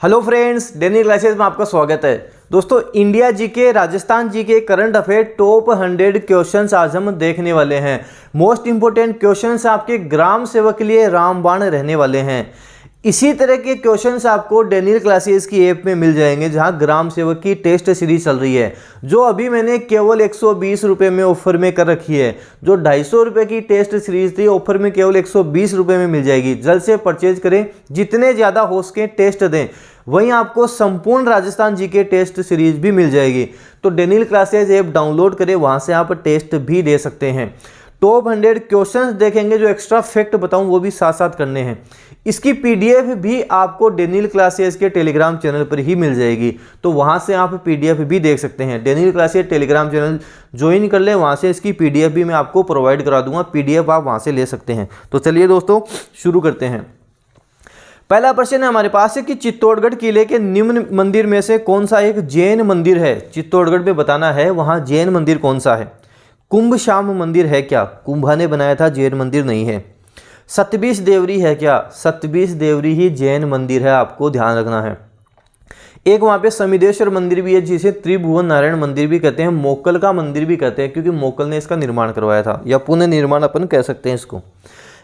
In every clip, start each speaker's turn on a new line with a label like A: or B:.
A: Hello friends, daily classes में आपका स्वागत है। दोस्तों, India GK, Rajasthan GK, current affair top 100 questions आज हम देखने वाले हैं। मोस्ट इंपोर्टेंट क्वेश्चंस आपके ग्राम सेवक के लिए रामबाण रहने वाले हैं। इसी तरह के क्वेश्चंस आपको डेनियल क्लासेस की ऐप में मिल जाएंगे, जहां ग्राम सेवक की टेस्ट सीरीज चल रही है, जो अभी मैंने केवल 120 रुपये में ऑफर में कर रखी है। जो 250 रुपये की टेस्ट सीरीज थी, ऑफर में केवल 120 रुपये में मिल जाएगी। जल्द से परचेज करें, जितने ज़्यादा हो सके टेस्ट दें। वहीं आपको संपूर्ण राजस्थान जी के टेस्ट सीरीज भी मिल जाएगी। तो डेनियल क्लासेस ऐप डाउनलोड करें, वहां से आप टेस्ट भी दे सकते हैं। टॉप 100 क्वेश्चंस देखेंगे, जो एक्स्ट्रा फैक्ट बताऊं वो भी साथ साथ करने हैं। इसकी पीडीएफ भी आपको डेनियल क्लासेस के टेलीग्राम चैनल पर ही मिल जाएगी, तो वहां से आप पीडीएफ भी देख सकते हैं। Daniel classes Telegram channel join कर ले, वहां से इसकी पीडीएफ भी मैं आपको प्रोवाइड करा दूंगा। पीडीएफ आप वहां से ले सकते हैं। तो चलिए दोस्तों, शुरू करते हैं। पहला प्रश्न है हमारे पास है कि चित्तौड़गढ़ किले के निम्न मंदिर में से कौन सा एक जैन मंदिर है। चित्तौड़गढ़ में बताना है वहां जैन मंदिर कौन सा है। कुंभ श्याम मंदिर है क्या? कुंभा ने बनाया था, जैन मंदिर नहीं है। सतबीस देवरी है क्या? सतबीस देवरी ही जैन मंदिर है, आपको ध्यान रखना है। एक वहां पे समिदेश्वर मंदिर भी है, जिसे त्रिभुवन नारायण मंदिर भी कहते हैं, मोकल का मंदिर भी कहते हैं, क्योंकि मोकल ने इसका निर्माण करवाया था, या पुनः निर्माण अपन कह सकते हैं इसको।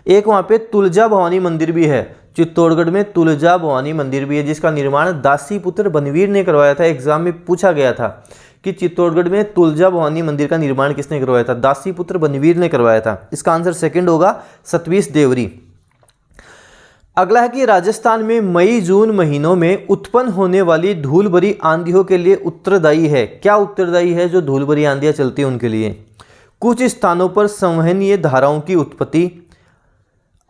A: एक वहां पे तुलजा भवानी मंदिर भी है, चित्तौड़गढ़ में तुलजा भवानी मंदिर भी है, जिसका निर्माण दासी पुत्र बनवीर ने करवाया था। एग्जाम में पूछा गया था कि चित्तौड़गढ़ में तुलजा भवानी मंदिर का निर्माण किसने करवाया था? दासी पुत्र बनवीर ने करवाया था। इसका आंसर सेकंड होगा, सतबीस देवरी। अगला है कि राजस्थान में मई जून महीनों में उत्पन्न होने वाली धूल भरी आंधियों के लिए उत्तरदायी है। क्या उत्तरदायी है जो धूल भरी आंधियां चलती हैं उनके लिए? कुछ स्थानों पर संवहनीय धाराओं की उत्पत्ति,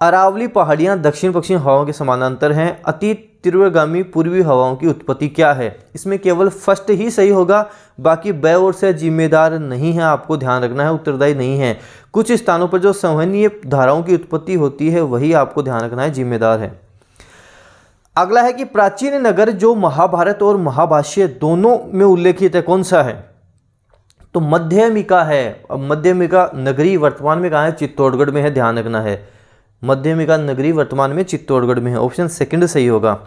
A: अरावली पहाड़ियां दक्षिण पश्चिम हवाओं के समानांतर हैं, अति तीव्रगामी पूर्वी हवाओं की उत्पत्ति। क्या है इसमें? केवल फर्स्ट ही सही होगा, बाकी ब और से जिम्मेदार नहीं है, आपको ध्यान रखना है, उत्तरदायी नहीं है। कुछ स्थानों पर जो संवहनीय धाराओं की उत्पत्ति होती है वही आपको ध्यान रखना है, जिम्मेदार है। अगला है कि प्राचीन नगर जो महाभारत और महाभाष्य दोनों में उल्लेखित है, कौन सा है? तो मध्यमिका है। अब मध्यमिका नगरी वर्तमान में कहाँ है? चित्तौड़गढ़ में है, ध्यान रखना है। मध्यमिका नगरी वर्तमान में चित्तौड़गढ़ में है, ऑप्शन सेकंड सही होगा।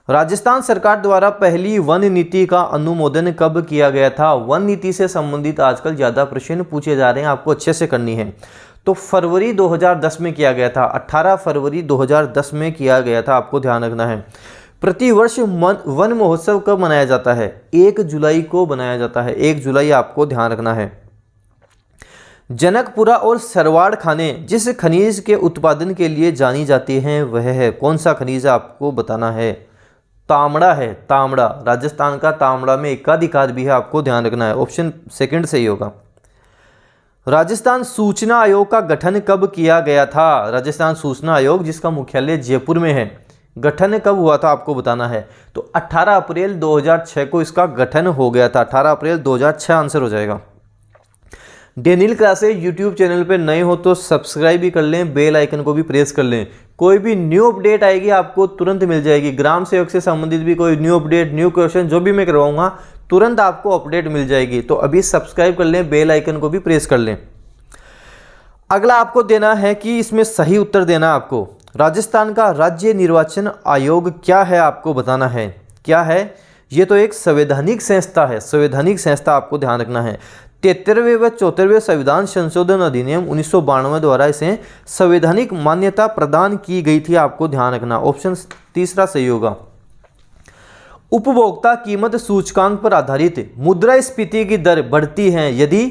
A: राजस्थान सरकार द्वारा पहली वन नीति का अनुमोदन कब किया गया था? वन नीति से संबंधित आजकल ज्यादा प्रश्न पूछे जा रहे हैं, आपको अच्छे से करनी है। तो फरवरी 2010 में किया गया था, 18 फरवरी 2010 में किया गया था, आपको ध्यान रखना है। प्रतिवर्ष वन महोत्सव कब मनाया जाता है? 1 जुलाई को मनाया जाता है, 1 जुलाई आपको ध्यान रखना है। जनकपुरा और सरवाड़ खाने जिस खनिज के उत्पादन के लिए जानी जाती हैं वह है, कौन सा खनिज आपको बताना है? तांबड़ा है, तांबड़ा। राजस्थान का तांबड़ा में एकाधिकार भी है, आपको ध्यान रखना है, ऑप्शन सेकंड सही होगा। राजस्थान सूचना आयोग का गठन कब किया गया था? राजस्थान सूचना आयोग, जिसका मुख्यालय जयपुर में है, गठन कब हुआ था आपको बताना है। तो 18 अप्रैल 2006 को इसका गठन हो गया था, 18 अप्रैल 2006 आंसर हो जाएगा। डेनियल क्लासेस यूट्यूब चैनल पे नए हो तो सब्सक्राइब भी कर लें, बेल आइकन को भी प्रेस कर लें। कोई भी न्यू अपडेट आएगी आपको तुरंत मिल जाएगी। ग्राम सेवक से संबंधित भी कोई न्यू अपडेट, न्यू क्वेश्चन जो भी मैं करवाऊंगा, तुरंत आपको अपडेट मिल जाएगी। तो अभी सब्सक्राइब कर लें, बेल आइकन को भी प्रेस कर लें। अगला आपको देना है कि इसमें सही उत्तर देना आपको। राजस्थान का राज्य निर्वाचन आयोग क्या है आपको बताना है। क्या है? ये तो एक संवैधानिक संस्था है, संवैधानिक संस्था, आपको ध्यान रखना है। 73वें व 74वें संविधान संशोधन अधिनियम 1992 द्वारा इसे संवैधानिक मान्यता प्रदान की गई थी, आपको ध्यान रखना, ऑप्शन तीसरा सही होगा। उपभोक्ता कीमत सूचकांक पर आधारित मुद्रास्फीति की दर बढ़ती है यदि,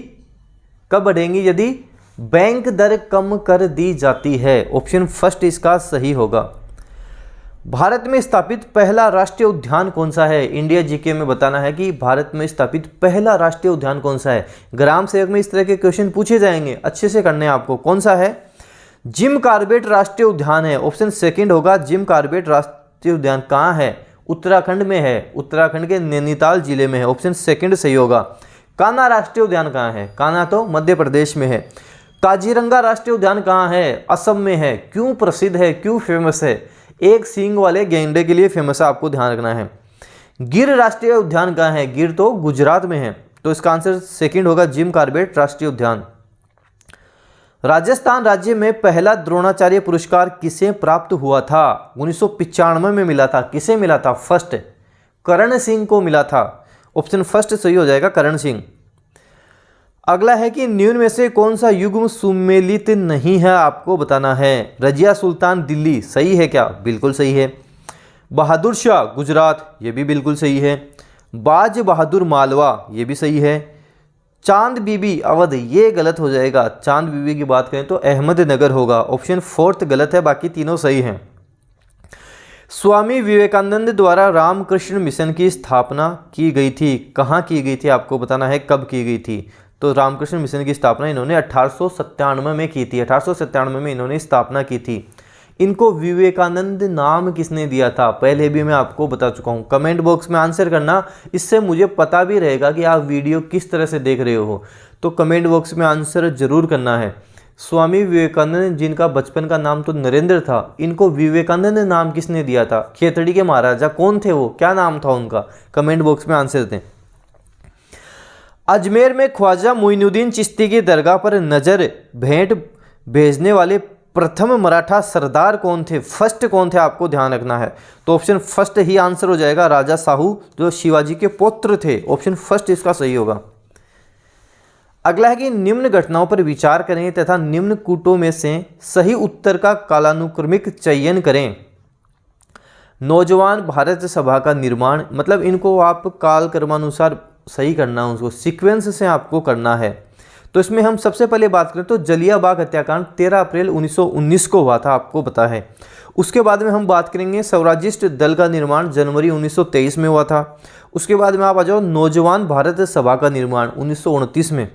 A: कब बढ़ेंगी? यदि बैंक दर कम कर दी जाती है, ऑप्शन फर्स्ट इसका सही होगा। भारत में स्थापित पहला राष्ट्रीय उद्यान कौन सा है? इंडिया जीके में बताना है कि भारत में स्थापित पहला राष्ट्रीय उद्यान कौन सा है। ग्राम सेवक में इस तरह के क्वेश्चन पूछे जाएंगे, अच्छे से करने हैं आपको। कौन सा है? जिम कॉर्बेट राष्ट्रीय उद्यान है, ऑप्शन सेकंड होगा। जिम कॉर्बेट राष्ट्रीय उद्यान कहाँ है? उत्तराखंड में है, उत्तराखंड के नैनीताल जिले में है, ऑप्शन सेकंड सही होगा। कान्हा राष्ट्रीय उद्यान कहाँ है? कान्हा तो मध्य प्रदेश में है। काजीरंगा राष्ट्रीय उद्यान कहाँ है? असम में है। क्यों प्रसिद्ध है, क्यों फेमस है? एक सींग वाले गैंडे के लिए फेमस है, आपको ध्यान रखना है। गिर राष्ट्रीय उद्यान कहाँ है? गिर तो गुजरात में है, तो इसका आंसर सेकंड होगा, जिम कॉर्बेट राष्ट्रीय उद्यान। राजस्थान राज्य में पहला द्रोणाचार्य पुरस्कार किसे प्राप्त हुआ था? 1995 में मिला था। किसे मिला था? फर्स्ट करण सिंह को मिला था। ऑप्शन फर्स्ट सही हो जाएगा, करण सिंह। अगला है कि निम्न में से कौन सा युग्म सुमेलित नहीं है, आपको बताना है। रजिया सुल्तान दिल्ली सही है क्या? बिल्कुल सही है। बहादुर शाह गुजरात, ये भी बिल्कुल सही है। बाज बहादुर मालवा, ये भी सही है। चांद बीबी अवध, ये गलत हो जाएगा। चांद बीबी की बात करें तो अहमदनगर होगा। ऑप्शन फोर्थ गलत है, बाकी तीनों सही हैं। स्वामी विवेकानंद द्वारा रामकृष्ण मिशन की स्थापना की गई थी, कहाँ की गई थी, आपको बताना है कब की गई थी। तो रामकृष्ण मिशन की स्थापना इन्होंने 1897 में की थी। 1897 में इन्होंने स्थापना की थी। इनको विवेकानंद नाम किसने दिया था? पहले भी मैं आपको बता चुका हूँ। कमेंट बॉक्स में आंसर करना, इससे मुझे पता भी रहेगा कि आप वीडियो किस तरह से देख रहे हो। तो कमेंट बॉक्स में आंसर जरूर करना है। स्वामी विवेकानंद, जिनका बचपन का नाम तो नरेंद्र था, इनको विवेकानंद नाम किसने दिया था? खेतड़ी के महाराजा कौन थे वो, क्या नाम था उनका? कमेंट बॉक्स में आंसर दें। अजमेर में ख्वाजा मोइनुद्दीन चिश्ती की दरगाह पर नजर भेंट भेजने वाले प्रथम मराठा सरदार कौन थे? फर्स्ट कौन थे, आपको ध्यान रखना है। तो ऑप्शन फर्स्ट ही आंसर हो जाएगा, राजा साहू, जो शिवाजी के पुत्र थे। ऑप्शन फर्स्ट इसका सही होगा। अगला है कि निम्न घटनाओं पर विचार करें तथा निम्न कूटों में से सही उत्तर का कालानुक्रमिक चयन करें। नौजवान भारत सभा का निर्माण, मतलब इनको आप काल क्रमानुसार सही करना है, उसको सीक्वेंस से आपको करना है। तो इसमें हम सबसे पहले बात करें तो जलियांवाला हत्याकांड 13 अप्रैल 1919 को हुआ था, आपको पता है। उसके बाद में हम बात करेंगे स्वराज्यिस्ट दल का निर्माण जनवरी 1923 में हुआ था। उसके बाद में आप आ जाओ नौजवान भारत सभा का निर्माण 1929 में।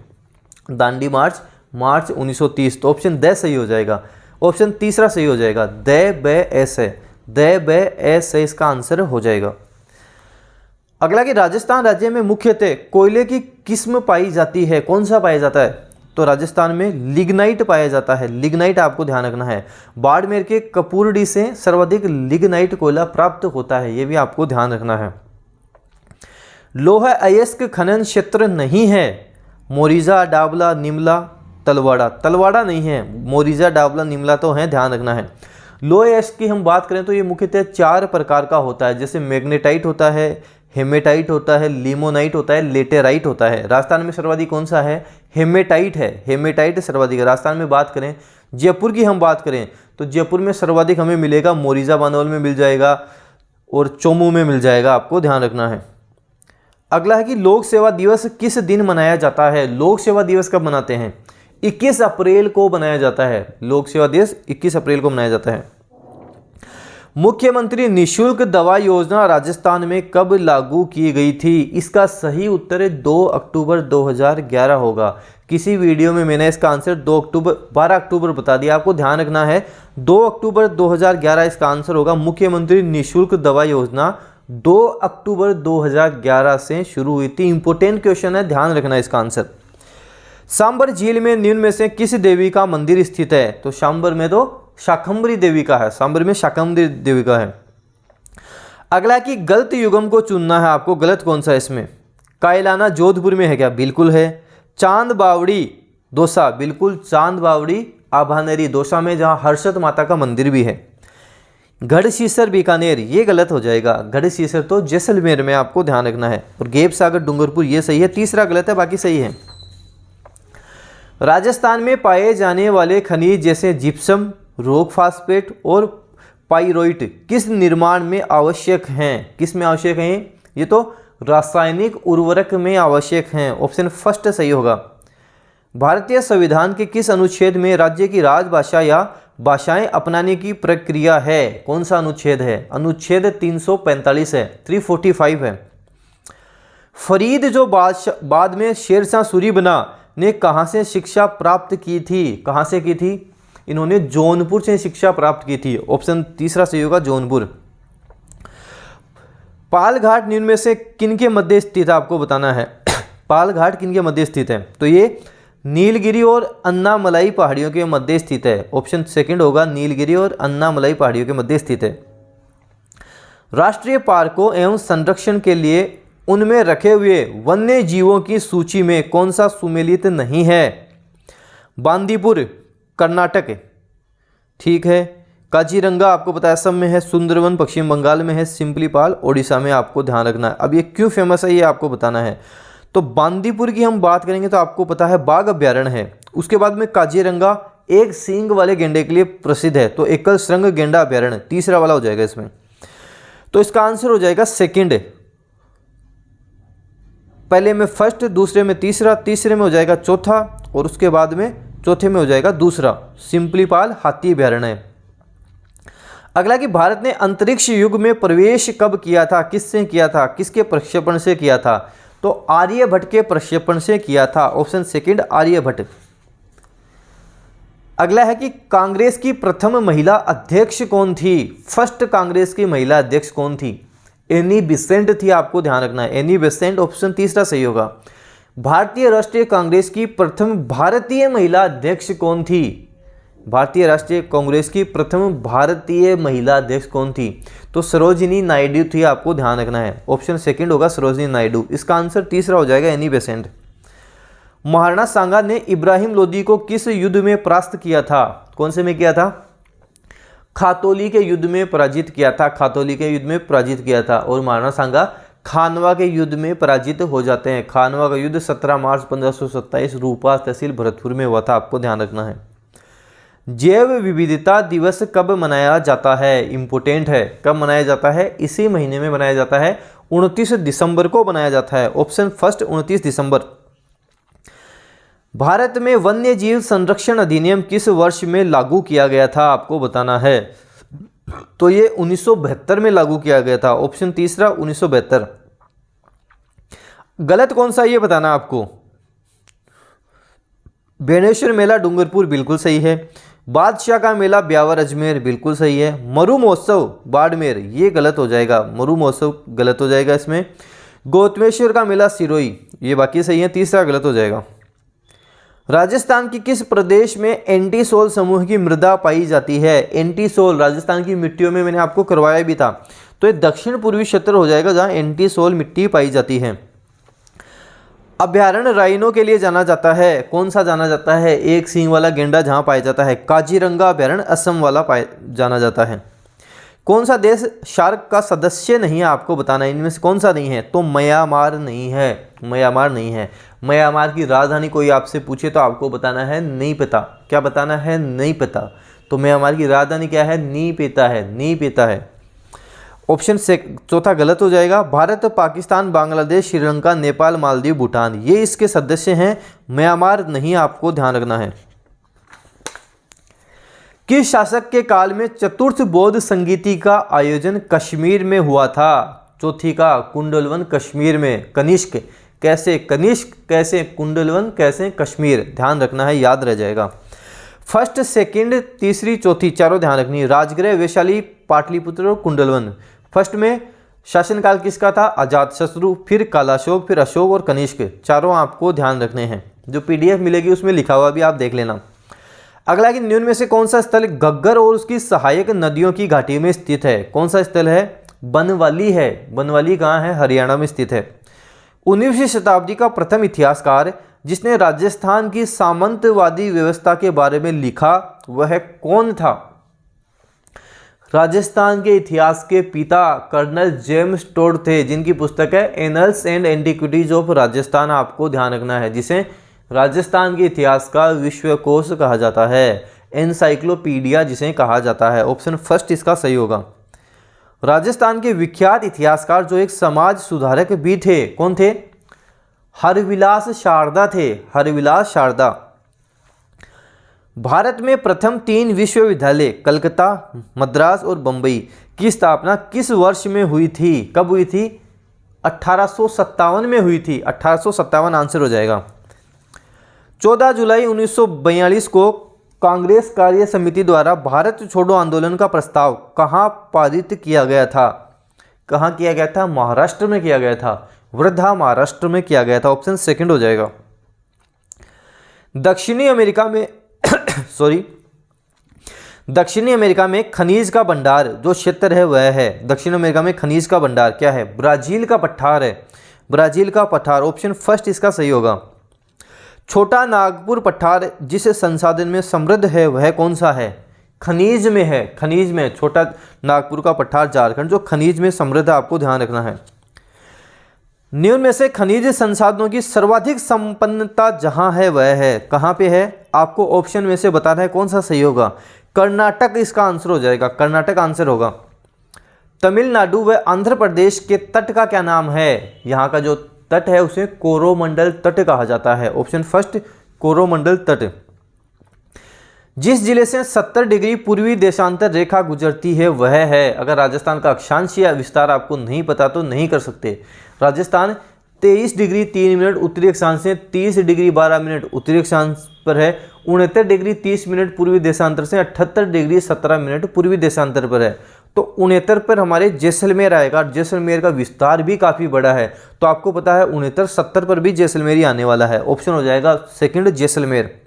A: दांडी मार्च मार्च 1930। तो ऑप्शन द सही हो जाएगा। ऑप्शन तीसरा सही हो जाएगा, द ब एस है। द ब एस है इसका आंसर हो जाएगा। अगला कि राजस्थान राज्य में मुख्यतः कोयले की किस्म पाई जाती है, कौन सा पाया जाता है? तो राजस्थान में लिग्नाइट पाया जाता है। लिग्नाइट आपको ध्यान रखना है। बाड़मेर के कपूरडी से सर्वाधिक लिग्नाइट कोयला प्राप्त होता है, यह भी आपको ध्यान रखना है। लोहा अयस्क खनन क्षेत्र नहीं है। मोरिजा, डाबला, निमला, तलवाड़ा। तलवाड़ा नहीं है, मोरिजा, डाबला, निमला तो है, ध्यान रखना है। लोहा अयस्क की हम बात करें तो ये मुख्यतः 4 प्रकार का होता है, जैसे मैग्नेटाइट होता है, हेमेटाइट होता है, लिमोनाइट होता है, लेटेराइट होता है। राजस्थान में सर्वाधिक कौन सा है? हेमेटाइट है। हेमेटाइट सर्वाधिक है राजस्थान में। बात करें जयपुर की, हम बात करें तो जयपुर में सर्वाधिक हमें मिलेगा, मोरिजा बानोल में मिल जाएगा और चोमू में मिल जाएगा, आपको ध्यान रखना है। अगला है कि लोक सेवा दिवस किस दिन मनाया जाता है? लोक सेवा दिवस कब मनाते हैं? 21 अप्रैल को मनाया जाता है। लोक सेवा दिवस 21 अप्रैल को मनाया जाता है। मुख्यमंत्री निशुल्क दवा योजना राजस्थान में कब लागू की गई थी? इसका सही उत्तर 2 अक्टूबर 2011 होगा। किसी वीडियो में मैंने इसका आंसर 12 अक्टूबर बता दिया, आपको ध्यान रखना है 2 अक्टूबर 2011 इसका आंसर होगा। मुख्यमंत्री निशुल्क दवा योजना 2 अक्टूबर 2011 से शुरू हुई थी। इंपोर्टेंट क्वेश्चन है, ध्यान रखना इसका आंसर। सांबर झील में निम्न में से किस देवी का मंदिर स्थित है? तो सांबर में तो शाकंभरी देवी का है। सांबर में शाकंभरी देवी का है। अगला कि गलत युगम को चुनना है आपको। गलत कौन सा है इसमें? कायलाना जोधपुर में है क्या? बिल्कुल है। चांद बावड़ी दौसा, बिल्कुल चांद बावड़ी आभानरी दौसा में, जहां हर्षद माता का मंदिर भी है। गढ़सीसर बीकानेर, ये गलत हो जाएगा। गढ़सीसर तो जैसलमेर में, आपको ध्यान रखना है। और गेप सागर डूंगरपुर, ये सही है। तीसरा गलत है, बाकी सही है। राजस्थान में पाए जाने वाले खनिज जैसे जिप्सम, रॉक फास्फेट और पाइरोइट किस निर्माण में आवश्यक हैं? किस में आवश्यक हैं? ये तो रासायनिक उर्वरक में आवश्यक हैं। ऑप्शन फर्स्ट सही होगा। भारतीय संविधान के किस अनुच्छेद में राज्य की राजभाषा या भाषाएं अपनाने की प्रक्रिया है? कौन सा अनुच्छेद है? अनुच्छेद 345 है, 345 है। फरीद जो बाद में शेरशाह सूरी बना ने कहाँ से शिक्षा प्राप्त की थी? कहाँ से की थी? इन्होंने जौनपुर से शिक्षा प्राप्त की थी। ऑप्शन तीसरा सही होगा, जौनपुर। पालघाट निम्न में से किनके मध्य स्थित है? आपको बताना है पालघाट किनके मध्य स्थित है? तो ये नीलगिरी और अन्नामलाई पहाड़ियों के मध्य स्थित है। ऑप्शन सेकंड होगा, नीलगिरी और अन्नामलाई पहाड़ियों के मध्य स्थित है। राष्ट्रीय पार्कों एवं संरक्षण के लिए उनमें रखे हुए वन्य जीवों की सूची में कौन सा सुमेलित नहीं है? बांदीपुर, कर्नाटक, ठीक है। काजीरंगा आपको पता है असम में है, सुंदरवन पश्चिम बंगाल में है, सिम्पलीपाल ओडिशा में, आपको ध्यान रखना है। अब ये क्यों फेमस है ये आपको बताना है। तो बांदीपुर की हम बात करेंगे तो आपको पता है बाघ अभ्यारण्य है। उसके बाद में काजीरंगा एक सींग वाले गेंडे के लिए प्रसिद्ध है, तो एकल श्रृंग गेंडा अभ्यारण्य तीसरा वाला हो जाएगा इसमें। तो इसका आंसर हो जाएगा सेकंड, पहले में फर्स्ट, दूसरे में तीसरा, तीसरे में हो जाएगा चौथा, और उसके बाद में चौथे में हो जाएगा दूसरा, सिम्पलीपाल हाथी अभ्यारण्य। अगला कि भारत ने अंतरिक्ष युग में प्रवेश कब किया था, किससे किया था, किसके प्रक्षेपण से किया था? तो आर्यभट्ट के प्रक्षेपण से किया था, ऑप्शन सेकंड आर्यभट्ट। अगला है कि कांग्रेस की प्रथम महिला अध्यक्ष कौन थी? फर्स्ट कांग्रेस की महिला अध्यक्ष कौन थी? एनी बेसेंट थी, आपको ध्यान रखना है, एनी बेसेंट, ऑप्शन तीसरा सही होगा। भारतीय राष्ट्रीय कांग्रेस की प्रथम भारतीय महिला अध्यक्ष कौन थी? भारतीय राष्ट्रीय कांग्रेस की प्रथम भारतीय महिला अध्यक्ष कौन थी? तो सरोजिनी नायडू थी, आपको ध्यान रखना है, ऑप्शन सेकंड होगा सरोजिनी नायडू। इसका आंसर तीसरा हो जाएगा एनी बेसेंट। महाराणा सांगा ने इब्राहिम लोदी को किस युद्ध में परास्त किया था? कौन से में किया था? खातौली के युद्ध में पराजित किया था, खातौली के युद्ध में पराजित किया था। और महाराणा सांगा खानवा के युद्ध में पराजित हो जाते हैं। खानवा का युद्ध 17 मार्च 1527 रूपा तहसील भरतपुर में हुआ था, आपको ध्यान रखना है। जैव विविधता दिवस कब मनाया जाता है? इम्पोर्टेंट है, कब मनाया जाता है? इसी महीने में मनाया जाता है, 29 दिसंबर को मनाया जाता है, ऑप्शन फर्स्ट 29 दिसंबर। भारत में वन्य जीव संरक्षण अधिनियम किस वर्ष में लागू किया गया था, आपको बताना है। तो ये 1972 में लागू किया गया था, ऑप्शन तीसरा 1972। गलत कौन सा ये बताना आपको। बेणेश्वर मेला डूंगरपुर बिल्कुल सही है। बादशाह का मेला ब्यावर अजमेर बिल्कुल सही है। मरु महोत्सव बाड़मेर ये गलत हो जाएगा, मरु महोत्सव गलत हो जाएगा इसमें। गौतमेश्वर का मेला सिरोही ये बाकी सही है, तीसरा गलत हो जाएगा। राजस्थान की किस प्रदेश में एंटीसोल समूह की मृदा पाई जाती है? एंटीसोल राजस्थान की मिट्टियों में मैंने आपको करवाया भी था, तो ये दक्षिण पूर्वी क्षेत्र हो जाएगा जहाँ एंटीसोल मिट्टी पाई जाती है। अभ्यारण्य राइनो के लिए जाना जाता है, कौन सा जाना जाता है? एक सींग वाला गेंडा जहाँ पाया जाता है। काजीरंगा अभ्यारण्य असम वाला जाना जाता है। कौन सा देश शार्क का सदस्य नहीं है, आपको बताना है, इनमें से कौन सा नहीं है? तो म्यांमार नहीं है, म्यांमार नहीं है। म्यांमार की राजधानी कोई आपसे पूछे तो आपको बताना है नहीं पता। क्या बताना है? नहीं पता। तो म्यांमार की राजधानी क्या है? नी पेता है, नी पेता है। ऑप्शन से चौथा गलत हो जाएगा। भारत, पाकिस्तान, बांग्लादेश, श्रीलंका, नेपाल, मालदीव, भूटान ये इसके सदस्य हैं, म्यांमार नहीं, आपको ध्यान रखना है। किस शासक के काल में चतुर्थ बौद्ध संगीति का आयोजन कश्मीर में हुआ था? चौथी का कुंडलवन कश्मीर में। कनिष्क कैसे? कनिष्क कैसे? कुंडलवन कैसे? कश्मीर। ध्यान रखना है, याद रह जाएगा। फर्स्ट, सेकंड, तीसरी, चौथी चारों ध्यान रखनी है। राजगृह, वैशाली, पाटलिपुत्र और कुंडलवन। फर्स्ट में शासनकाल किसका था? अजातशत्रु, फिर कालाशोक, फिर अशोक और कनिष्क, चारों आपको ध्यान रखने हैं। जो PDF मिलेगी उसमें लिखा हुआ भी आप देख लेना। अगला कि निम्न में से कौन सा स्थल घग्गर और उसकी सहायक नदियों की घाटी में स्थित है? कौन सा स्थल है? बनवाली है। बनवाली कहाँ है? हरियाणा में स्थित है। 19वीं शताब्दी का प्रथम इतिहासकार जिसने राजस्थान की सामंतवादी व्यवस्था के बारे में लिखा वह कौन था? राजस्थान के इतिहास के पिता कर्नल जेम्स टोड थे, जिनकी पुस्तक है annuls and antiquities of Rajasthan, आपको ध्यान रखना है, जिसे राजस्थान के इतिहास का विश्वकोश कहा जाता है, एनसाइक्लोपीडिया जिसे कहा जाता है। ऑप्शन फर्स्ट इसका सही होगा। राजस्थान के विख्यात इतिहासकार जो एक समाज सुधारक भी थे, कौन थे? हरविलास शारदा थे, हरविलास शारदा। भारत में प्रथम 3 विश्वविद्यालय कलकत्ता, मद्रास और बम्बई की स्थापना किस वर्ष में हुई थी? कब हुई थी? 1857 में हुई थी, 1857 आंसर हो जाएगा। 14 जुलाई 1942 को कांग्रेस कार्य समिति द्वारा भारत छोड़ो आंदोलन का प्रस्ताव कहाँ पारित किया गया था? कहाँ किया गया था? महाराष्ट्र में किया गया था, वर्धा महाराष्ट्र में किया गया था, ऑप्शन सेकंड हो जाएगा। दक्षिणी अमेरिका में दक्षिणी अमेरिका में खनिज का भंडार जो क्षेत्र है वह है, दक्षिण अमेरिका में खनिज का भंडार क्या है? ब्राजील का पठार है, ब्राजील का पठार, ऑप्शन फर्स्ट इसका सही होगा। छोटा नागपुर पठार जिस संसाधन में समृद्ध है वह कौन सा है? खनिज में है, खनिज में। छोटा नागपुर का पठार झारखंड जो खनिज में समृद्ध है, आपको ध्यान रखना है। निम्न में से खनिज संसाधनों की सर्वाधिक संपन्नता जहां है वह है, कहां पे है? आपको ऑप्शन में से बताना है कौन सा सही होगा। कर्नाटक इसका आंसर हो जाएगा, कर्नाटक आंसर होगा। तमिलनाडु व आंध्र प्रदेश के तट का क्या नाम है? यहाँ का जो तट है उसे कोरोमंडल तट कहा जाता है। ऑप्शन फर्स्ट कोरोमंडल तट। जिस जिले से 70 डिग्री पूर्वी देशांतर रेखा गुजरती है वह है, अगर राजस्थान का अक्षांश या विस्तार आपको नहीं पता तो नहीं कर सकते। राजस्थान 23 डिग्री 3 मिनट उत्तरी अक्षांश से 30 डिग्री 12 मिनट उत्तरी अक्षांश पर है। 69 डिग्री 30 मिनट पूर्वी देशांतर से 78 डिग्री 17 मिनट पूर्वी देशांतर पर है। तो 69 पर हमारे जैसलमेर आएगा। जैसलमेर का विस्तार भी काफ़ी बड़ा है, तो आपको पता है 69 70 पर भी जैसलमेर ही आने वाला है। ऑप्शन हो जाएगा सेकंड जैसलमेर।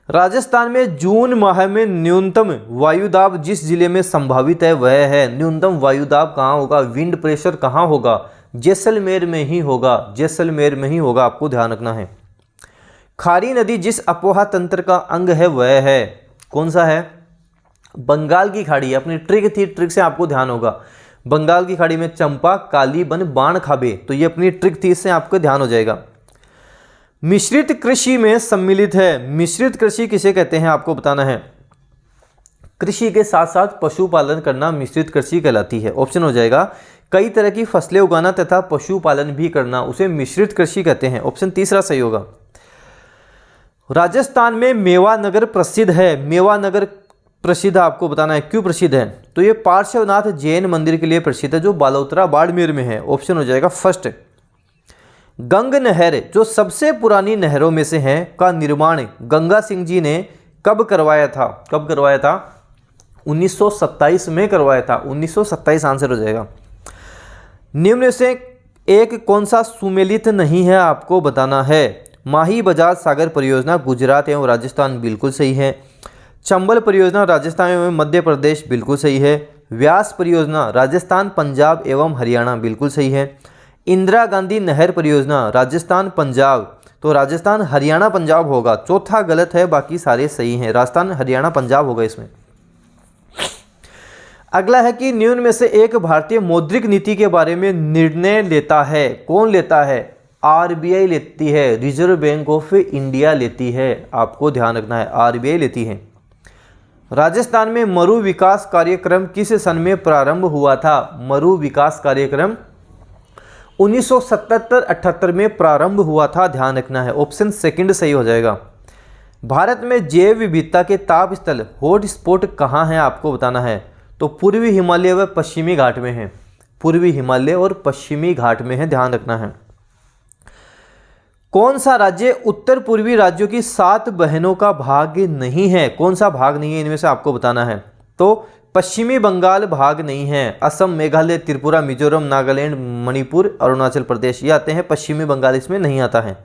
A: राजस्थान में जून माह में न्यूनतम वायुदाब जिस जिले में संभावित है वह है। न्यूनतम वायुदाब कहाँ होगा? विंड प्रेशर कहाँ होगा? जैसलमेर में ही होगा, जैसलमेर में ही होगा, आपको ध्यान रखना है। खारी नदी जिस अपोहा तंत्र का अंग है वह है, कौन सा है? बंगाल की खाड़ी। अपनी ट्रिक थी, ट्रिक से आपको ध्यान होगा। बंगाल की खाड़ी में चंपा, कालीबन, बाण खाबे, तो ये अपनी ट्रिक थी, इससे आपको ध्यान हो जाएगा। मिश्रित कृषि में सम्मिलित है। मिश्रित कृषि किसे कहते हैं आपको बताना है। कृषि के साथ साथ पशुपालन करना मिश्रित कृषि कहलाती है। ऑप्शन हो जाएगा कई तरह की फसलें उगाना तथा पशुपालन भी करना, उसे मिश्रित कृषि कहते हैं। ऑप्शन तीसरा सही होगा। राजस्थान में मेवानगर प्रसिद्ध है। मेवानगर प्रसिद्ध आपको बताना है, क्यों प्रसिद्ध है? तो ये पार्श्वनाथ जैन मंदिर के लिए प्रसिद्ध है जो बालोतरा बाड़मेर में है। ऑप्शन हो जाएगा फर्स्ट। गंग नहर जो सबसे पुरानी नहरों में से है का निर्माण गंगा सिंह जी ने कब करवाया था? कब करवाया था? 1927 में करवाया था। 1927 आंसर हो जाएगा। निम्न से एक कौन सा सुमेलित नहीं है आपको बताना है। माही बजाज सागर परियोजना गुजरात एवं राजस्थान बिल्कुल सही है। चंबल परियोजना राजस्थान एवं मध्य प्रदेश बिल्कुल सही है। व्यास परियोजना राजस्थान पंजाब एवं हरियाणा बिल्कुल सही है। इंदिरा गांधी नहर परियोजना राजस्थान पंजाब, तो राजस्थान हरियाणा पंजाब होगा। चौथा गलत है, बाकी सारे सही हैं। राजस्थान हरियाणा पंजाब होगा इसमें। अगला है कि निम्न में से एक भारतीय मौद्रिक नीति के बारे में निर्णय लेता है, कौन लेता है? आरबीआई लेती है, रिजर्व बैंक ऑफ इंडिया लेती है, आपको ध्यान रखना है, आरबीआई लेती है। राजस्थान में मरु विकास कार्यक्रम किस सन में प्रारंभ हुआ था? मरु विकास कार्यक्रम 1977-78 में प्रारंभ हुआ था, ध्यान रखना है। ऑप्शन सेकंड सही हो जाएगा। भारत में जैव विविधता के ताप स्थल हॉट स्पॉट कहाँ हैं आपको बताना है। तो पूर्वी हिमालय व पश्चिमी घाट में है। पूर्वी हिमालय और पश्चिमी घाट में है, ध्यान रखना है। कौन सा राज्य उत्तर पूर्वी राज्यों की 7 बहनों का भाग नहीं है? कौन सा भाग नहीं है इनमें से आपको बताना है। तो पश्चिमी बंगाल भाग नहीं है। असम, मेघालय, त्रिपुरा, मिजोरम, नागालैंड, मणिपुर, अरुणाचल प्रदेश ये आते हैं। पश्चिमी बंगाल इसमें नहीं आता है।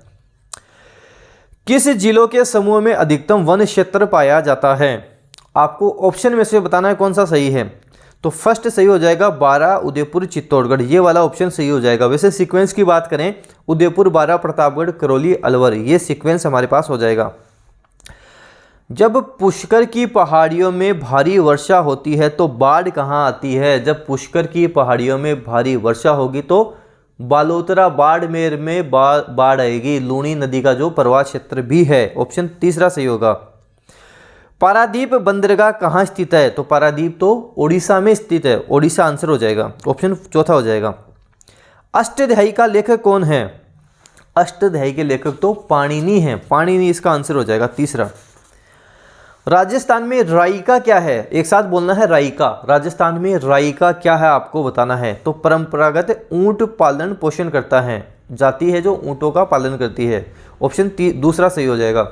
A: किस जिलों के समूह में अधिकतम वन क्षेत्र पाया जाता है? आपको ऑप्शन में से बताना है कौन सा सही है। तो फर्स्ट सही हो जाएगा बारां, उदयपुर, चित्तौड़गढ़, ये वाला ऑप्शन सही हो जाएगा। वैसे सीक्वेंस की बात करें, उदयपुर, बारां, प्रतापगढ़, करौली, अलवर, ये सीक्वेंस हमारे पास हो जाएगा। जब पुष्कर की पहाड़ियों में भारी वर्षा होती है तो बाढ़ कहाँ आती है? जब पुष्कर की पहाड़ियों में भारी वर्षा होगी तो बालोतरा बाड़मेर में बाढ़ आएगी। लूनी नदी का जो प्रवाह क्षेत्र भी है। ऑप्शन तीसरा सही होगा। पारादीप बंदरगाह कहाँ स्थित है? तो पारादीप तो ओडिशा में स्थित है। ओडिशा आंसर हो जाएगा। ऑप्शन चौथा हो जाएगा। अष्टाध्यायी का लेखक कौन है? अष्टाध्यायी के लेखक तो पाणिनि है। पाणिनि इसका आंसर हो जाएगा तीसरा। राजस्थान में राइका क्या है? एक साथ बोलना है, राइका। राजस्थान में राइका क्या है आपको बताना है। तो परंपरागत ऊंट पालन पोषण करता है, जाति है जो ऊंटों का पालन करती है। ऑप्शन दूसरा सही हो जाएगा।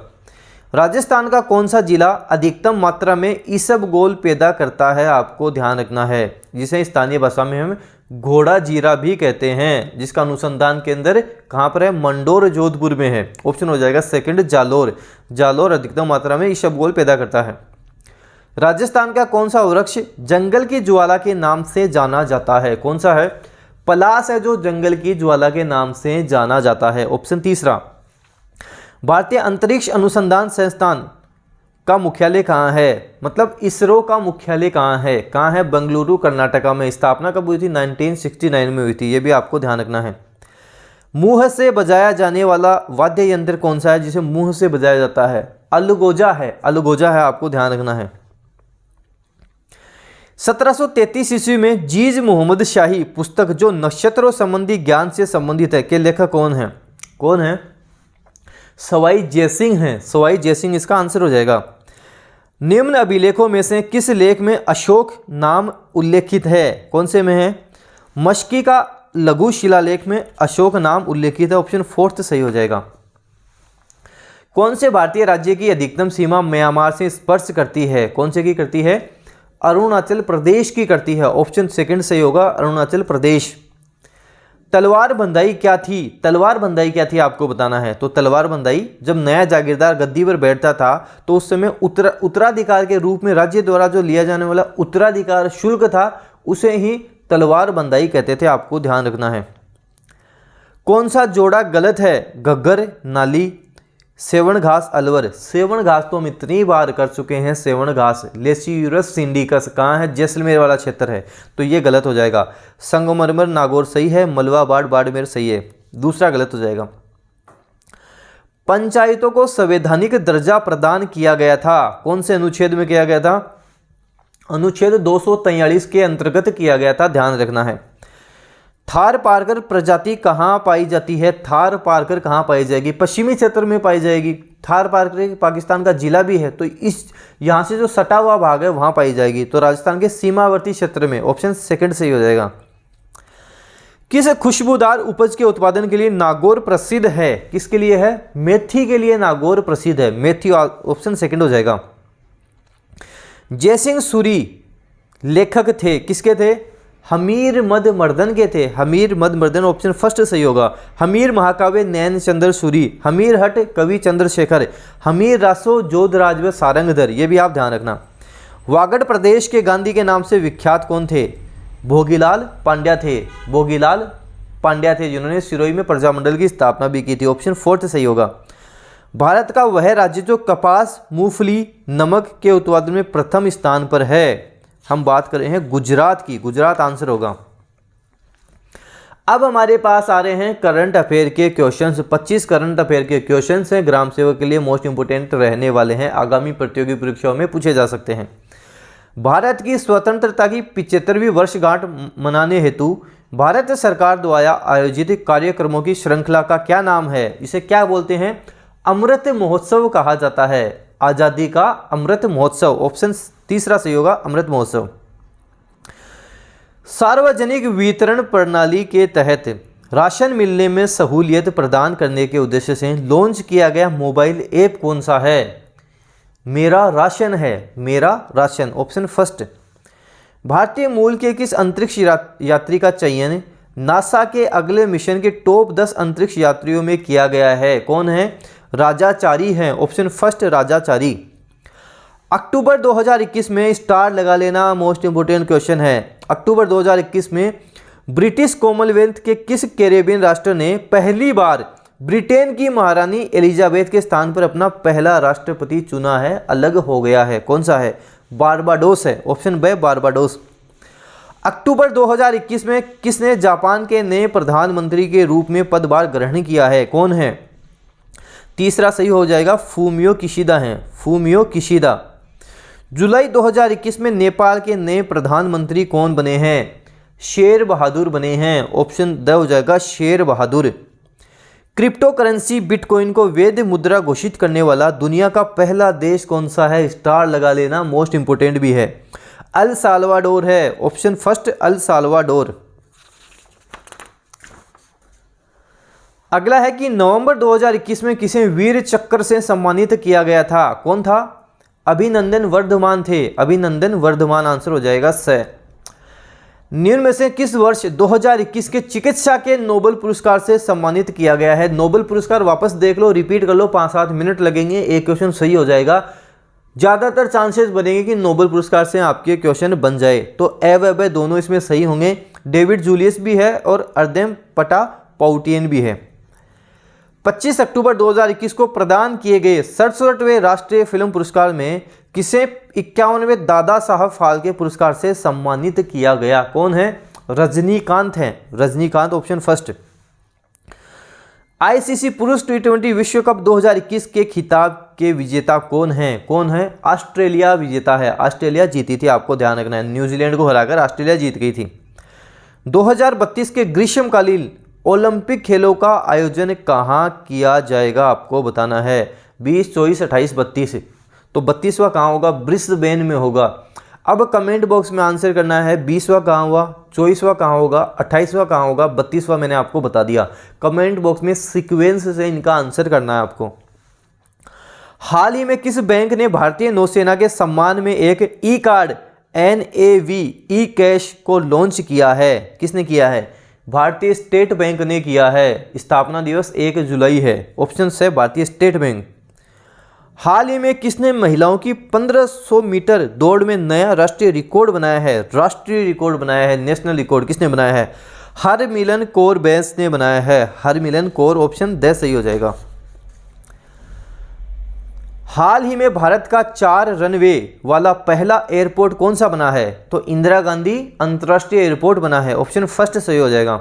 A: राजस्थान का कौन सा जिला अधिकतम मात्रा में इसबगोल पैदा करता है? आपको ध्यान रखना है, जिसे स्थानीय भाषा में हम घोड़ा जीरा भी कहते हैं, जिसका अनुसंधान केंद्र कहाँ पर है? मंडोर, जोधपुर में है। ऑप्शन हो जाएगा सेकंड जालोर। जालोर अधिकतम मात्रा में इसबगोल पैदा करता है। राजस्थान का कौन सा वृक्ष जंगल की ज्वाला के नाम से जाना जाता है? कौन सा है? पलास है जो जंगल की ज्वाला के नाम से जाना जाता है। ऑप्शन तीसरा। भारतीय अंतरिक्ष अनुसंधान संस्थान का मुख्यालय कहाँ है, मतलब इसरो का मुख्यालय कहाँ है? बेंगलुरु कर्नाटका में। स्थापना कब हुई थी? 1969 में हुई थी, ये भी आपको ध्यान रखना है। मुंह से बजाया जाने वाला वाद्य यंत्र कौन सा है जिसे मुंह से बजाया जाता है? अलगोजा है, अलगोजा है, आपको ध्यान रखना है। 1733 ईस्वी में जीज मोहम्मद शाही पुस्तक जो नक्षत्रों संबंधी ज्ञान से संबंधित है के लेखक कौन है? सवाई जयसिंह हैं, सवाई जयसिंह इसका आंसर हो जाएगा। निम्न अभिलेखों में से किस लेख में अशोक नाम उल्लेखित है? कौन से में है? मशकी का लघु शिलालेख में अशोक नाम उल्लेखित है, ऑप्शन 4 सही हो जाएगा। कौन से भारतीय राज्य की अधिकतम सीमा म्यांमार से स्पर्श करती है? कौन से की करती है? अरुणाचल प्रदेश की करती है, ऑप्शन 2 सही होगा, अरुणाचल प्रदेश। तलवार बंदाई क्या थी? तलवार बंदाई क्या थी आपको बताना है। तो तलवार बंदाई, जब नया जागीरदार गद्दी पर बैठता था तो उस समय उत्तराधिकार के रूप में राज्य द्वारा जो लिया जाने वाला उत्तराधिकार शुल्क था उसे ही तलवार बंदाई कहते थे, आपको ध्यान रखना है। कौन सा जोड़ा गलत है? घग्गर, नाली, सेवण घास, अलवर। सेवण घास तो हम इतनी बार कर चुके हैं, सेवण घास लेसियूरस सिंडिकस कहाँ है? जैसलमेर वाला क्षेत्र है, तो ये गलत हो जाएगा। संगमरमर नागौर सही है, मलवा बाड़मेर सही है, दूसरा गलत हो जाएगा। पंचायतों को संवैधानिक दर्जा प्रदान किया गया था, कौन से अनुच्छेद में किया गया था? अनुच्छेद 243 के अंतर्गत किया गया था, ध्यान रखना है। थार पारकर प्रजाति कहाँ पाई जाती है? थार पारकर कहाँ पाई जाएगी? पश्चिमी क्षेत्र में पाई जाएगी। थार पारकर पाकिस्तान का जिला भी है, तो इस यहाँ से जो सटा हुआ भाग है वहाँ पाई जाएगी, तो राजस्थान के सीमावर्ती क्षेत्र में, ऑप्शन 2 सही हो जाएगा। किस खुशबूदार उपज के उत्पादन के लिए नागौर प्रसिद्ध है? किसके लिए है? मेथी के लिए नागौर प्रसिद्ध है, मेथी, ऑप्शन 2 हो जाएगा। जयसिंह सूरी लेखक थे, किसके थे? हमीर मद मर्दन के थे, हमीर मद मर्दन, ऑप्शन 1 सही होगा। हमीर महाकाव्य नैन चंद्र सूरी, हमीर हट कवि चंद्रशेखर, हमीर रासो जोधराज व सारंगधर, ये भी आप ध्यान रखना। वागड़ प्रदेश के गांधी के नाम से विख्यात कौन थे? भोगीलाल पांड्या थे, भोगीलाल पांड्या थे, जिन्होंने सिरोही में प्रजामंडल की स्थापना भी की थी, ऑप्शन 4 सही होगा। भारत का वह राज्य जो कपास, मूंगफली, नमक के उत्पादन में प्रथम स्थान पर है, हम बात कर रहे हैं गुजरात की, गुजरात आंसर होगा। अब हमारे पास आ रहे हैं करंट अफेयर के क्वेश्चंस। 25 करंट अफेयर के क्वेश्चंस हैं, ग्राम सेवक के लिए मोस्ट इंपोर्टेंट रहने वाले हैं, आगामी प्रतियोगी परीक्षाओं में पूछे जा सकते हैं। भारत की स्वतंत्रता की 75वीं वर्षगांठ मनाने हेतु भारत सरकार द्वारा आयोजित कार्यक्रमों की श्रृंखला का क्या नाम है? इसे क्या बोलते हैं? अमृत महोत्सव कहा जाता है, आज़ादी का अमृत महोत्सव, ऑप्शन 3 सही होगा, अमृत महोत्सव। सार्वजनिक वितरण प्रणाली के तहत राशन मिलने में सहूलियत प्रदान करने के उद्देश्य से लॉन्च किया गया मोबाइल ऐप कौन सा है? मेरा राशन है, मेरा राशन, ऑप्शन 1। भारतीय मूल के किस अंतरिक्ष यात्री का चयन नासा के अगले मिशन के टॉप 10 अंतरिक्ष यात्रियों में किया गया है? कौन है? राजाचारी हैं, ऑप्शन 1 राजाचारी। अक्टूबर 2021 में स्टार लगा लेना मोस्ट इंपोर्टेंट क्वेश्चन है। अक्टूबर 2021 में ब्रिटिश कॉमनवेल्थ के किस कैरेबियन राष्ट्र ने पहली बार ब्रिटेन की महारानी एलिजाबेथ के स्थान पर अपना पहला राष्ट्रपति चुना है, अलग हो गया है? कौन सा है? बारबाडोस है, ऑप्शन बी बारबाडोस। अक्टूबर 2021 में किसने जापान के नए प्रधानमंत्री के रूप में पदभार ग्रहण किया है? कौन है? 3 सही हो जाएगा, फूमियो किशिदा हैं, फूमियो किशिदा। जुलाई 2021 में नेपाल के नए प्रधानमंत्री कौन बने हैं? शेर बहादुर बने हैं, ऑप्शन द हो जाएगा, Sher Bahadur. Crypto currency bitcoin को वैध मुद्रा घोषित करने वाला दुनिया का पहला देश कौन सा है? स्टार लगा लेना, मोस्ट इंपोर्टेंट भी है, अल साल्वाडोर है, ऑप्शन 1 अल साल्वाडोर। अगला है कि नवंबर 2021 में किसे वीर चक्र से सम्मानित किया गया था? कौन था? अभिनंदन वर्धमान थे, अभिनंदन वर्धमान आंसर हो जाएगा स। निम्न में से किस वर्ष 2021 के चिकित्सा के नोबेल पुरस्कार से सम्मानित किया गया है? नोबेल पुरस्कार वापस देख लो, रिपीट कर लो, 5-7 मिनट लगेंगे, एक क्वेश्चन सही हो जाएगा। ज़्यादातर चांसेस बनेंगे कि नोबेल पुरस्कार से आपके क्वेश्चन बन जाए, तो ए व ब दोनों इसमें सही होंगे। डेविड जूलियस भी है और अर्देम पटा पाउटियन भी है। 25 अक्टूबर 2021 को प्रदान किए गए 67वें राष्ट्रीय फिल्म पुरस्कार में किसे 51वें दादा साहब फाल्के पुरस्कार से सम्मानित किया गया? कौन है? रजनीकांत हैं, रजनीकांत, ऑप्शन फर्स्ट। आईसीसी पुरुष टी20 विश्व कप 2021 के खिताब के विजेता कौन हैं? कौन है? ऑस्ट्रेलिया विजेता है, ऑस्ट्रेलिया जीती थी, आपको ध्यान रखना है। न्यूजीलैंड को हराकर ऑस्ट्रेलिया जीत गई थी। 2032 के ग्रीष्मकालीन ओलंपिक खेलों का आयोजन कहाँ किया जाएगा? आपको बताना है। 20, 24, 28, 32। तो 32वां कहाँ होगा? ब्रिस्बेन में होगा। अब कमेंट बॉक्स में आंसर करना है 20वां कहाँ हुआ, 24वां कहाँ होगा, 28वां कहाँ होगा, 32वां मैंने आपको बता दिया। कमेंट बॉक्स में सीक्वेंस से इनका आंसर करना है आपको। हाल ही में किस बैंक ने भारतीय नौसेना के सम्मान में एक ई कार्ड NAV ई कैश को लॉन्च किया है? किसने किया है? भारतीय स्टेट बैंक ने किया है। स्थापना दिवस 1 जुलाई है, ऑप्शन से भारतीय स्टेट बैंक। हाल ही में किसने महिलाओं की 1500 मीटर दौड़ में नया राष्ट्रीय रिकॉर्ड बनाया है? राष्ट्रीय रिकॉर्ड बनाया है, नेशनल रिकॉर्ड किसने बनाया है? हरमिलन कौर बैस ने बनाया है। हरमिलन कौर, ऑप्शन द सही हो जाएगा। हाल ही में भारत का 4 रनवे वाला पहला एयरपोर्ट कौन सा बना है? तो इंदिरा गांधी अंतर्राष्ट्रीय एयरपोर्ट बना है, ऑप्शन फर्स्ट सही हो जाएगा।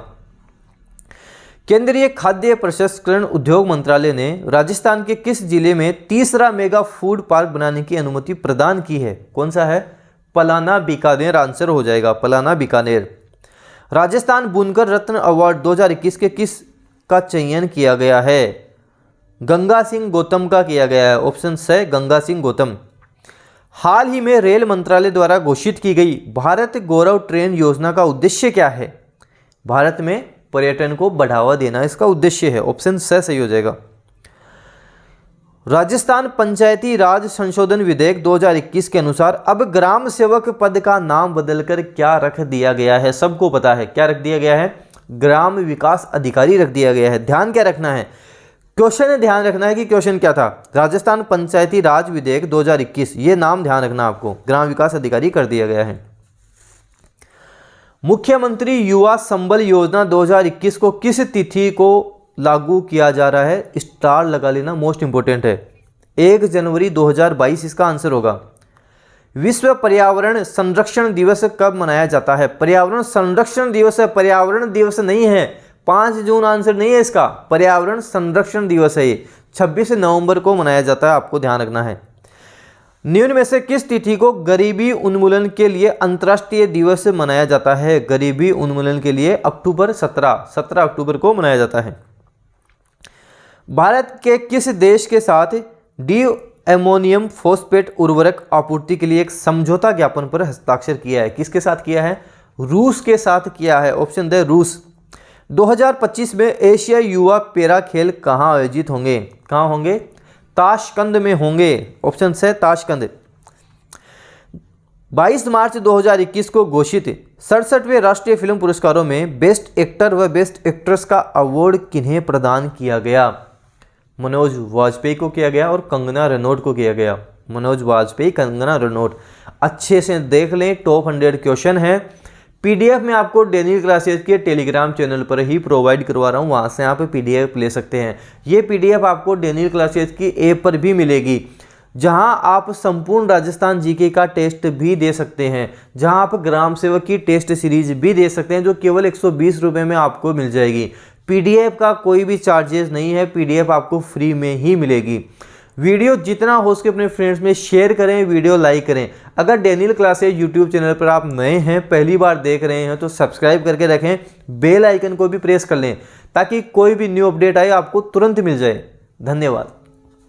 A: केंद्रीय खाद्य प्रसंस्करण उद्योग मंत्रालय ने राजस्थान के किस जिले में तीसरा मेगा फूड पार्क बनाने की अनुमति प्रदान की है? कौन सा है? पलाना बीकानेर आंसर हो जाएगा, पलाना बीकानेर। राजस्थान बुनकर रत्न अवार्ड 2021 के किस का चयन किया गया है? गंगा सिंह गौतम का किया गया है, ऑप्शन से गंगा सिंह गौतम। हाल ही में रेल मंत्रालय द्वारा घोषित की गई भारत गौरव ट्रेन योजना का उद्देश्य क्या है? भारत में पर्यटन को बढ़ावा देना इसका उद्देश्य है, ऑप्शन से सही हो जाएगा। राजस्थान पंचायती राज संशोधन विधेयक 2021 के अनुसार अब ग्राम सेवक पद का नाम बदलकर क्या रख दिया गया है? सबको पता है क्या रख दिया गया है? ग्राम विकास अधिकारी रख दिया गया है। ध्यान क्या रखना है? क्वेश्चन ध्यान रखना है कि क्वेश्चन क्या था। राजस्थान पंचायती राज विधेयक 2021, ये नाम ध्यान रखना आपको, ग्राम विकास अधिकारी कर दिया गया है। मुख्यमंत्री युवा संबल योजना 2021 को किस तिथि को लागू किया जा रहा है? स्टार लगा लेना, मोस्ट इंपोर्टेंट है। 1 जनवरी 2022 इसका आंसर होगा। विश्व पर्यावरण संरक्षण दिवस कब मनाया जाता है? पर्यावरण संरक्षण दिवस है, पर्यावरण दिवस नहीं है। 5 जून आंसर नहीं है इसका, पर्यावरण संरक्षण दिवस है ये। 26 नवंबर को मनाया जाता है, आपको ध्यान रखना है। निम्न में से किस तिथि को गरीबी उन्मूलन के लिए अंतर्राष्ट्रीय दिवस मनाया जाता है? गरीबी उन्मूलन के लिए अक्टूबर 17 अक्टूबर को मनाया जाता है। भारत के किस देश के साथ डी एमोनियम फॉस्फेट उर्वरक आपूर्ति के लिए एक समझौता ज्ञापन पर हस्ताक्षर किया है? किसके साथ किया है? रूस के साथ किया है, ऑप्शन द रूस। 2025 में एशिया युवा पैरा खेल कहाँ आयोजित होंगे? कहाँ होंगे? ताशकंद में होंगे, ऑप्शन से ताशकंद। 22 मार्च 2021 को घोषित 67वें राष्ट्रीय फिल्म पुरस्कारों में बेस्ट एक्टर व बेस्ट एक्ट्रेस का अवार्ड किन्हें प्रदान किया गया? मनोज वाजपेयी को किया गया और कंगना रनौत को किया गया। मनोज वाजपेयी, कंगना रनौत। अच्छे से देख लें, टॉप 100 क्वेश्चन है। पीडीएफ में आपको डेनियल क्लासेस के टेलीग्राम चैनल पर ही प्रोवाइड करवा रहा हूँ, वहाँ से आप पीडीएफ ले सकते हैं। ये पीडीएफ आपको डेनियल क्लासेस की ऐप पर भी मिलेगी, जहां आप संपूर्ण राजस्थान जीके का टेस्ट भी दे सकते हैं, जहां आप ग्राम सेवक की टेस्ट सीरीज भी दे सकते हैं, जो केवल 120 रुपये में आपको मिल जाएगी। पीडीएफ का कोई भी चार्जेस नहीं है, पीडीएफ आपको फ्री में ही मिलेगी। वीडियो जितना हो सके अपने फ्रेंड्स में शेयर करें, वीडियो लाइक करें। अगर डेनियल क्लासेस यूट्यूब चैनल पर आप नए हैं, पहली बार देख रहे हैं, तो सब्सक्राइब करके रखें, बेल आइकन को भी प्रेस कर लें, ताकि कोई भी न्यू अपडेट आए आपको तुरंत मिल जाए। धन्यवाद।